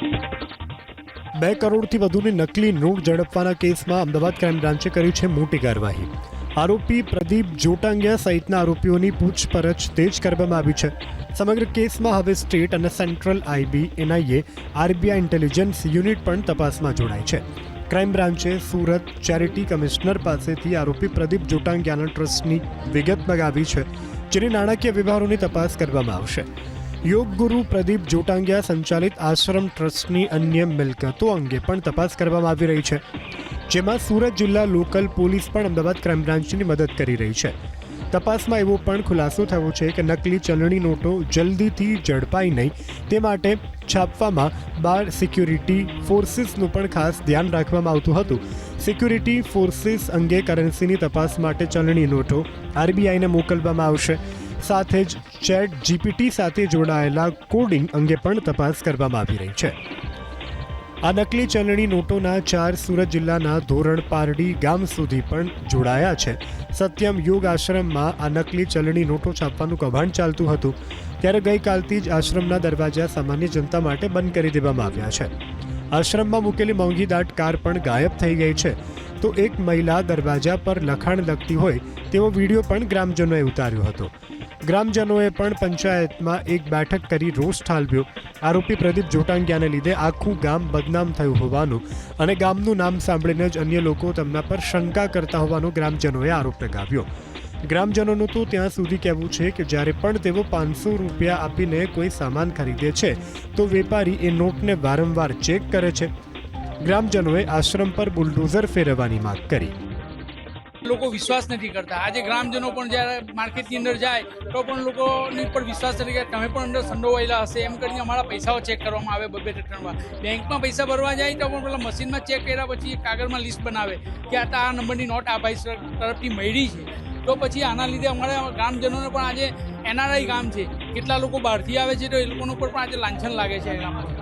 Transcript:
2 કરોડથી વધુની નકલી નોટ ઝડપવાના કેસમાં અમદાવાદ ક્રાઇમ બ્રાન્ચે કરી છે મોટી કાર્યવાહી। આરોપી પ્રદીપ જોટાંગિયા સહિતના આરોપીઓની પૂછપરછ તેજ કરવામાં આવી છે। સમગ્ર કેસમાં હવે સ્ટેટ અને central IB, NIA, RBI intelligence unit પણ તપાસમાં જોડાય છે। ક્રાઇમ બ્રાન્ચે સુરત ચેરિટી કમિશનર પાસેથી આરોપી પ્રદીપ જોટાંગિયાના ટ્રસ્ટની વિગત મંગાવી છે, જેની નાણાકીય વ્યવહારોની તપાસ કરવામાં આવશે। યોગ ગુરુ પ્રદીપ જોટાંગિયા સંચાલિત આશ્રમ ટ્રસ્ટની અન્ય મિલકતો અંગે પણ તપાસ કરવામાં આવી રહી છે, જેમાં સુરત જિલ્લા લોકલ પોલીસ પણ અમદાવાદ ક્રાઇમ બ્રાન્ચની મદદ કરી રહી છે। તપાસમાં એવો પણ ખુલાસો થયો છે કે નકલી ચલણી નોટો જલ્દીથી ઝડપાય નહીં તે માટે છાપવામાં 12 સિક્યુરિટી ફોર્સિસનું પણ ખાસ ધ્યાન રાખવામાં આવતું હતું। સિક્યુરિટી ફોર્સિસ અંગે કરન્સીની તપાસ માટે ચલણી નોટો આરબીઆઈને મોકલવામાં આવશે। સાથે જ ચેટ જીપીટી સાથે જોડાયેલા કોડિંગ અંગે પણ તપાસ કરવામાં આવી રહી છે। આ નકલી ચલણી નોટોના 4 સુરત જિલ્લાના ધોરણ પારડી ગામ સુધી પણ જોડાયા છે। સત્યમ યોગ આશ્રમમાં આ નકલી ચલણી નોટો છાપવાનું કૌભાંડ ચાલતું હતું, ત્યારે ગઈકાલથી જ આશ્રમના દરવાજા સામાન્ય જનતા માટે બંધ કરી દેવામાં આવ્યા છે। આશ્રમમાં મૂકેલી મોંઘીદાટ કાર પણ ગાયબ થઈ ગઈ છે, તો એક મહિલા દરવાજા પર લખાણ લખતી હોય તેવો વિડીયો પણ ગ્રામજનોએ ઉતાર્યો હતો। ગ્રામજનોએ પણ પંચાયતમાં એક બેઠક કરી રોષ ઠાલવ્યો। આરોપી પ્રદીપ જોટાંગિયાને લીધે આખું ગામ બદનામ થયું હોવાનું અને ગામનું નામ સાંભળીને જ અન્ય લોકો તેમના પર શંકા કરતા હોવાનો ગ્રામજનોએ આરોપ લગાવ્યો। ગ્રામજનોનું તો ત્યાં સુધી કહેવું છે કે જ્યારે પણ તેઓ 500 રૂપિયા આપીને કોઈ સામાન ખરીદે છે તો વેપારી એ નોટને વારંવાર ચેક કરે છે। ગ્રામજનોએ આશ્રમ પર બુલડોઝર ફેરવવાની માંગ કરી। લોકો વિશ્વાસ નથી કરતા। આજે ગ્રામજનો પણ જ્યારે માર્કેટની અંદર જાય તો પણ લોકોની પર વિશ્વાસ નથી કરતા, તમે પણ અંદર સંડોવાયેલા હશે એમ કરીને અમારા પૈસાઓ ચેક કરવામાં આવે 2-3 વાર। બેંકમાં પૈસા ભરવા જાય તો પણ પેલા મશીનમાં ચેક કર્યા પછી કાગળમાં લિસ્ટ બનાવે કે આ નંબરની નોટ આ ભાઈ તરફથી મળી છે। તો પછી આના લીધે અમારા ગ્રામજનોને પણ આજે એનઆરઆઈ ગામ છે, કેટલા લોકો બહારથી આવે છે તો એ લોકોનો પર પણ આજે લાંછન લાગે છે ગામમાં।